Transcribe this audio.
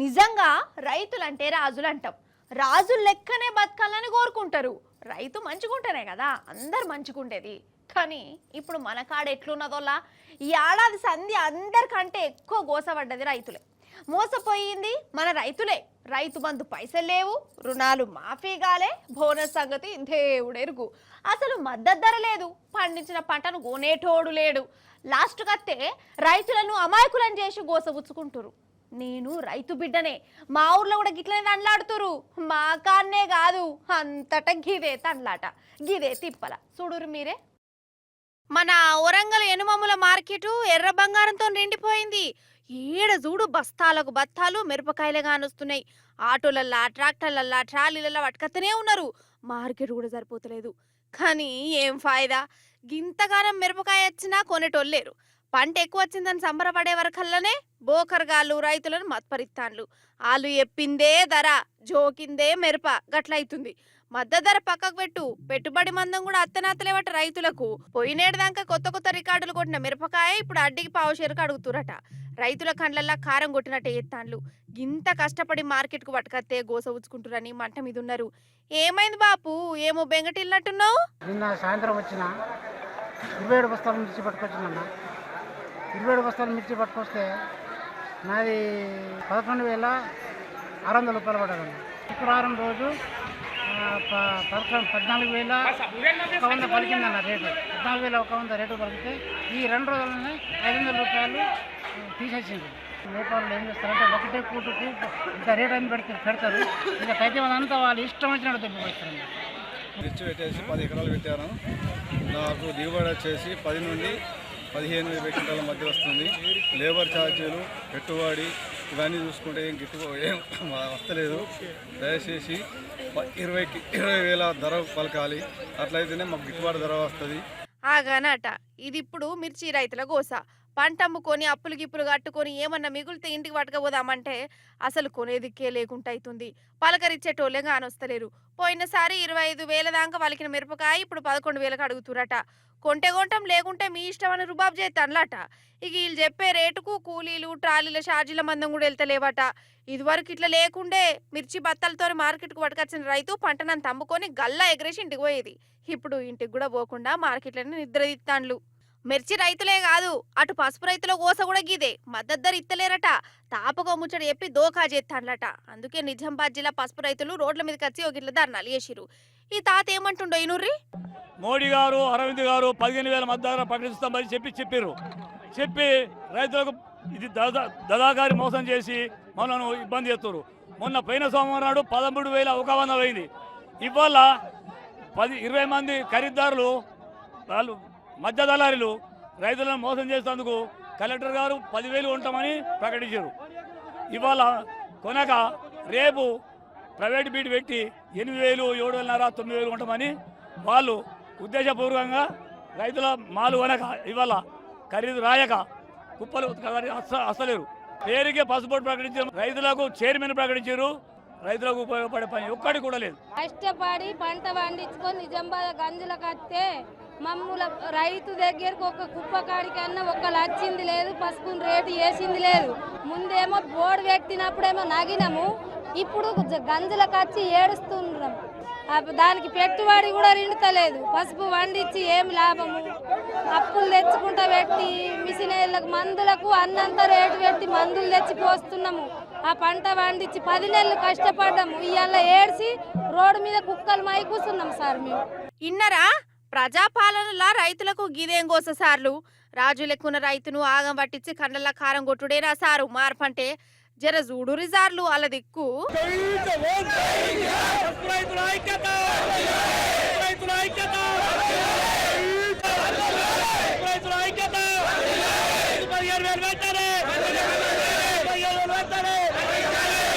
నిజంగా రైతులంటే రాజులు అంటాం. రాజులు లెక్కనే బతకాలని కోరుకుంటారు. రైతు మంచిగుంటేనే కదా అందరు మంచిగుండేది. కానీ ఇప్పుడు మన కాడ ఎట్లున్నదోలా ఈ ఏడాది సంధి అందరికంటే ఎక్కువ గోసపడ్డది రైతులే. మోసపోయింది మన రైతులే. రైతు బంధు పైసలు లేవు, రుణాలు మాఫీ కాలే, బోనస్ సంగతి దేవుడెరుగు. అసలు మద్దతు ధర లేదు, పండించిన పంటను కొనేటోడు లేడు. లాస్ట్ కత్తే రైతులను అమాయకులను చేసి గోసపుచ్చుకుంటారు. నేను రైతు బిడ్డనే, మా ఊర్లో కూడా గిట్లనే తండ్లాడుతురు. మా కాన్నే కాదు అంతటా గిదే తండ్లాట, గిదే తిప్పల. చూడురు మీరే. మన వరంగల్ ఎనుమముల మార్కెట్ ఎర్ర బంగారంతో నిండిపోయింది. ఏడ చూడు బస్తాలకు బత్తాలు మిరపకాయలు కానొస్తున్నాయి. ఆటోలల్లా, ట్రాక్టర్లల్లా, ట్రాలీలల్లా పట్టుకత్తనే ఉన్నారు. మార్కెట్ కూడా సరిపోతలేదు. కానీ ఏం ఫాయిదా, గింతగానం మిరపకాయ వచ్చినా కొనేటోళ్ళేరు. పంట ఎక్కువ వచ్చిందని సంబరపడే వరకల్లానే బోకర్గాళ్ళు రైతులను మత్పరిస్తాన్లు. వాళ్ళు ఎప్పిందే ధర, జోకిందే మిరప గట్లయితుంది. మద్దతు ధర పక్కకు పెట్టు, పెట్టుబడి మందం కూడా అత్తనాతలేవట రైతులకు. పోయినేడుదాకా కొత్త కొత్త రికార్డులు కొట్టిన మిరపకాయ ఇప్పుడు అడ్డికి పావుషేరుకు అడుగుతురట. రైతుల కండ్లల్లా కారం కొట్టినట్టే ఎత్తాన్లు. గింత కష్టపడి మార్కెట్కు పట్టుకత్తే గోస ఉచ్చుకుంటురని మంట మీద ఉన్నారు. ఏమైంది బాపు, ఏమో బెంగటిల్లినట్టున్నావు? నిన్న సాయంత్రం వచ్చిన 27 బస్తాల మిర్చి పట్టుకొచ్చిందన్న. 27 బస్తాల మిర్చి పట్టుకొస్తే నాది 11,600 రూపాయలు పడ్డదండి. శుక్రవారం రోజు 14,100 పలికిందన్న రేటు. 14,100 రేటు పలికితే ఈ 2 రోజులనే 500 రూపాయలు తీసేసింది. వ్యాపారులు ఏం చేస్తారంటే ఒకటే కూటుకు ఇంత రేట్ అని పెడతారు. ఇక అయితే అంతా వాళ్ళు ఇష్టం వచ్చినట్టు తెప్పిపోతారు. మిర్చి పెట్టేసి 10 ఎకరాలు పెట్టాను. నాకు దిగుబడి వచ్చేసి 10 నుండి 15,000 క్వింటాల మధ్య వస్తుంది. లేబర్ ఛార్జీలు, పెట్టుబడి ఇవన్నీ చూసుకుంటే ఏం వస్తలేదు. దయచేసి 20,000 ధర పలకాలి, అట్లయితేనే మాకు గిట్టుబాటు ధర వస్తుంది. ఆగానట ఇది ఇప్పుడు మిర్చి రైతుల గోస. పంట అమ్ముకొని అప్పులు గిప్పులు కట్టుకొని ఏమన్నా మిగులితే ఇంటికి పట్టుకపోదామంటే అసలు కొనేదిక్కే లేకుండా అవుతుంది. పలకరిచ్చేటోళ్ళే కానొస్తలేరు. పోయినసారి 25,000 దాకా పలికిన మిరపకాయ ఇప్పుడు 11,000కు అడుగుతురట. కొంటే కొంటాం, లేకుంటే మీ ఇష్టం అని రుబాబు చేస్తానులట. ఇక వీళ్ళు చెప్పే రేటుకు కూలీలు, ట్రాలీల ఛార్జీల మందం కూడా వెళ్తలేవట. ఇదివరకు ఇట్లా లేకుండే మిర్చి బత్తలతో మార్కెట్కు పట్టుకొచ్చిన రైతు పంటనంత అమ్ముకొని గల్లా ఎగరేసి ఇంటికి పోయేది. ఇప్పుడు ఇంటికి కూడా పోకుండా మార్కెట్లను నిద్రదిత్తాండ్లు. మిర్చి రైతులే కాదు, అటు పసుపు రైతుల కోస కూడా గీదే. మద్దతు ధర ఇత్తలేరట. తాపకో ముచ్చట చెప్పి దోకా చేస్తాన్లట. అందుకే నిజామాబాద్ జిల్లా పసుపు రైతులు రోడ్ల మీదకి వచ్చి ఒక ఇట్ల ధర్నాలు చేసిరు. ఈ తాత ఏమంటుండో ఇనుర్రి. మోడీ గారు, అరవింద్ గారు 15,000 మద్దతు ధర ప్రకటిస్తామని చెప్పి రైతులకు ఇది దళాగారి మోసం చేసి మనను ఇబ్బంది చేస్తారు. మొన్న పోయిన సోమవారం నాడు 13,100 అయింది. ఇవాళ 20 మంది ఖరీదారులు వాళ్ళు మధ్య దళారీలు రైతులను మోసం చేసేందుకు కలెక్టర్ గారు 10,000 ఉంటామని ప్రకటించారు. ఇవాళ కొనక రేపు ప్రైవేట్ బీట్ పెట్టి 8,000, 7,500, 9,000 ఉంటామని వాళ్ళు ఉద్దేశపూర్వకంగా రైతుల మాలు కొనక ఇవాళ ఖరీదు రాయక కుప్పలు అసలేరు. పేరుకే పసుపు ప్రకటించారు, రైతులకు చైర్మన్ ప్రకటించారు. రైతులకు ఉపయోగపడే పని ఒక్కటి కూడా లేదు. కష్టపడి పంట పండించుకొని నిజామాబాద్ గంజులకు వస్తే మమ్ముల రైతు దగ్గరకు ఒక కుప్ప కాడికన్నా ఒకళ్ళు వచ్చింది లేదు, పసుపుని రేటు వేసింది లేదు. ముందేమో బోర్డు పెట్టినప్పుడేమో నగినము, ఇప్పుడు గంజులకు వచ్చి ఏడుస్తున్నాం. దానికి పెట్టుబడి కూడా రిండుతలేదు. పసుపు వండించి ఏం లాభము, అప్పులు తెచ్చుకుంటా పెట్టి మిషనరీలకు మందులకు అన్నంత రేటు పెట్టి మందులు తెచ్చి పోస్తున్నాము. ఆ పంట వండించి 10 నెలలు కష్టపడ్డాము. ఇవాళ ఏడ్చి రోడ్డు మీద కుక్కలు మై కూర్చున్నాం సార్ మేము. ఇన్నరా ప్రజాపాలనలా రైతులకు గిదేం గోస సార్లు. రాజు లెక్కున్న రైతును ఆగం పట్టించి కండ్లలా కారం కొట్టుడేనా సారు మార్పంటే. జర చూడు రిజార్లు వాళ్ళ దిక్కు. రైతుల ఐక్యత